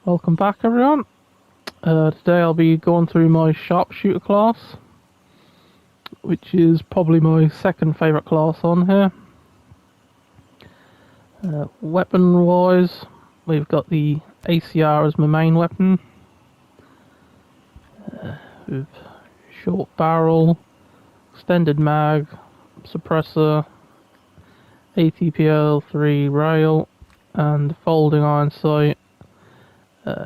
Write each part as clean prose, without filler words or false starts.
Welcome back, everyone. Today I'll be going through my Sharpshooter class, which is probably my second favourite class on here. Weapon wise, we've got the ACR as my main weapon, with short barrel, extended mag, suppressor, ATPL3 rail, and folding iron sight.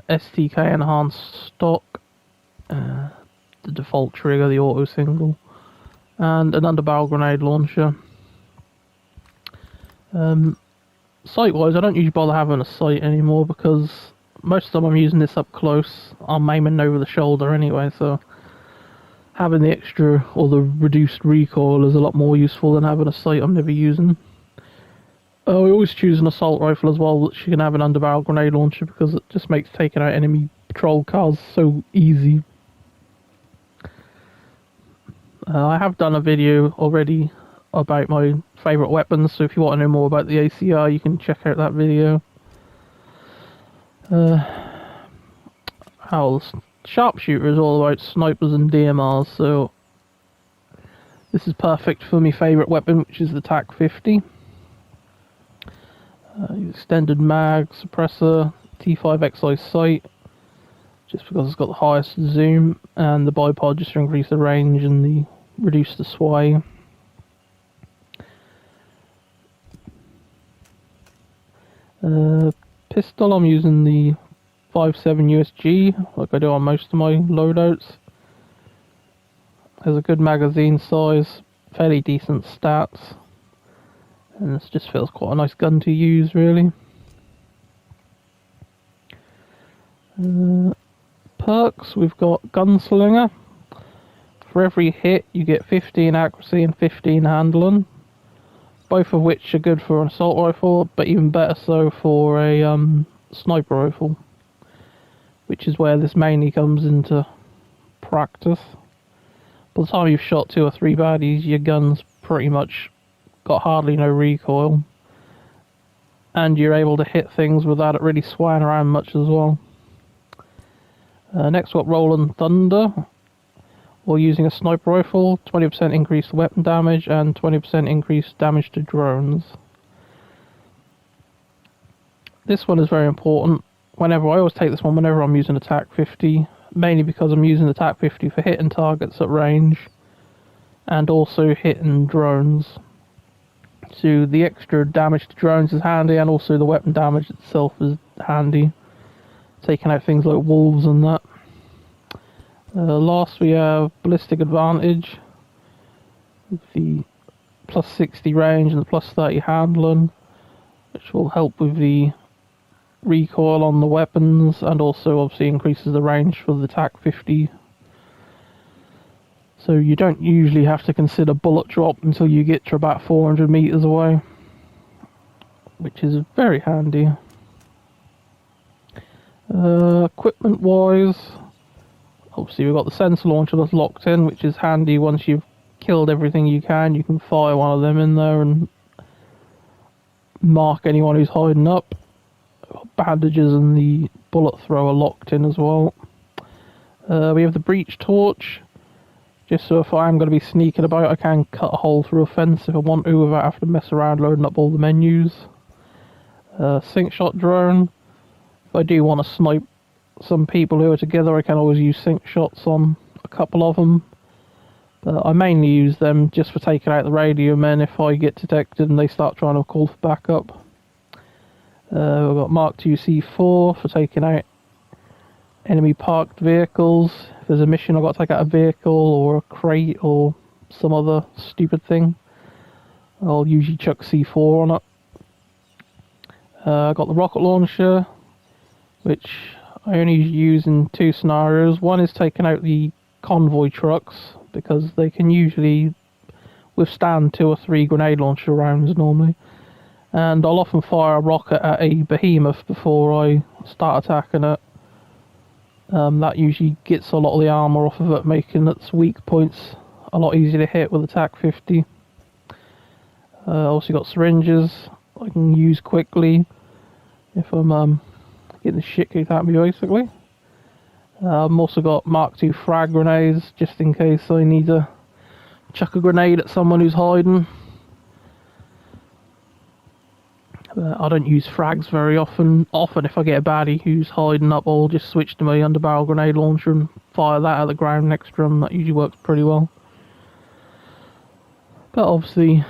STK enhanced stock, the default trigger, the auto single, and an underbarrel grenade launcher. Sight wise, I don't usually bother having a sight anymore because most of the time I'm using this up close. I'm aiming over the shoulder anyway, so having the extra or the reduced recoil is a lot more useful than having a sight I'm never using. I always choose an assault rifle as well, which you can have an underbarrel grenade launcher because it just makes taking out enemy patrol cars so easy. I have done a video already about my favourite weapons, so if you want to know more about the ACR, you can check out that video. Sharpshooter is all about snipers and DMRs, so this is perfect for my favourite weapon, which is the TAC 50. Extended mag, suppressor, T5XI sight, just because it's got the highest zoom, and the bipod just to increase the range and reduce the sway. Pistol, I'm using the 5.7 USG, like I do on most of my loadouts. Has a good magazine size, fairly decent stats, and this just feels quite a nice gun to use, really. Perks, we've got Gunslinger. For every hit you get 15 accuracy and 15 handling, both of which are good for an assault rifle, but even better so for a sniper rifle, which is where this mainly comes into practice. By the time you've shot 2 or 3 baddies, your gun's pretty much got hardly no recoil, and you're able to hit things without it really swaying around much as well. Next we've got Rolling Thunder, or using a sniper rifle, 20% increased weapon damage and 20% increased damage to drones. This one is very important. I always take this one whenever I'm using a TAC 50, mainly because I'm using the TAC 50 for hitting targets at range and also hitting drones. So the extra damage to drones is handy, and also the weapon damage itself is handy, taking out things like wolves and that. Last we have Ballistic Advantage, with the plus 60 range and the plus 30 handling, which will help with the recoil on the weapons, and also obviously increases the range for the TAC 50. So you don't usually have to consider bullet drop until you get to about 400 meters away, which is very handy. Equipment wise, obviously we've got the sensor launcher that's locked in, which is handy. Once you've killed everything you can fire one of them in there and mark anyone who's hiding up. Bandages and the bullet thrower locked in as well. We have the breach torch, just so if I'm going to be sneaking about I can cut a hole through a fence if I want to without having to mess around loading up all the menus. Sync shot drone, if I do want to snipe some people who are together, I can always use sync shots on a couple of them, but I mainly use them just for taking out the radio men if I get detected and they start trying to call for backup. We've got Mark II C4 for taking out enemy parked vehicles. If there's a mission I've got to take out a vehicle or a crate or some other stupid thing, I'll usually chuck C4 on it. I've got the rocket launcher, which I only use in 2 scenarios. One is taking out the convoy trucks, because they can usually withstand 2 or 3 grenade launcher rounds normally. And I'll often fire a rocket at a behemoth before I start attacking it. That usually gets a lot of the armour off of it, making its weak points a lot easier to hit with the TAC 50. Also got syringes I can use quickly if I'm getting the shit kicked out of me, basically. I've also got Mark II frag grenades, just in case I need to chuck a grenade at someone who's hiding. I don't use frags very often. Often, if I get a baddie who's hiding up, I'll just switch to my underbarrel grenade launcher and fire that at the ground next to them. That usually works pretty well. But obviously,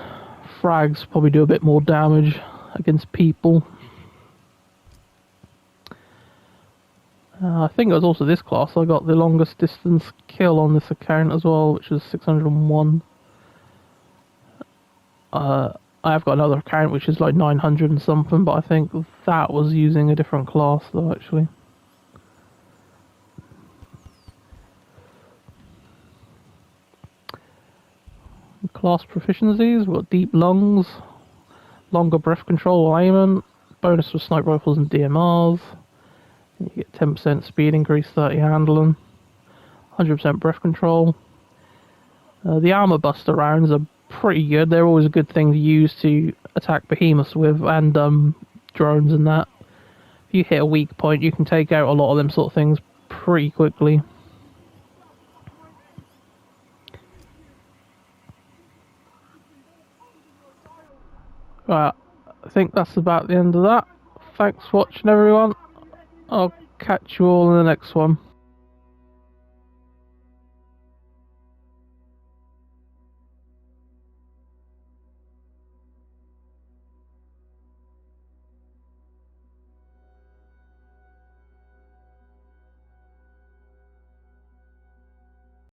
frags probably do a bit more damage against people. I think it was also this class I got the longest distance kill on this account as well, which is 601. I have got another account which is like 900 and something, but I think that was using a different class though, actually. Class proficiencies, we've got deep lungs, longer breath control while aiming, bonus for sniper rifles and DMRs. You get 10% speed increase, 30 handling, 100% breath control. The armor buster rounds are pretty good. They're always a good thing to use to attack behemoths with, and drones and that. If you hit a weak point, you can take out a lot of them sort of things pretty quickly. Right, I think that's about the end of that. Thanks for watching, everyone. I'll catch you all in the next one.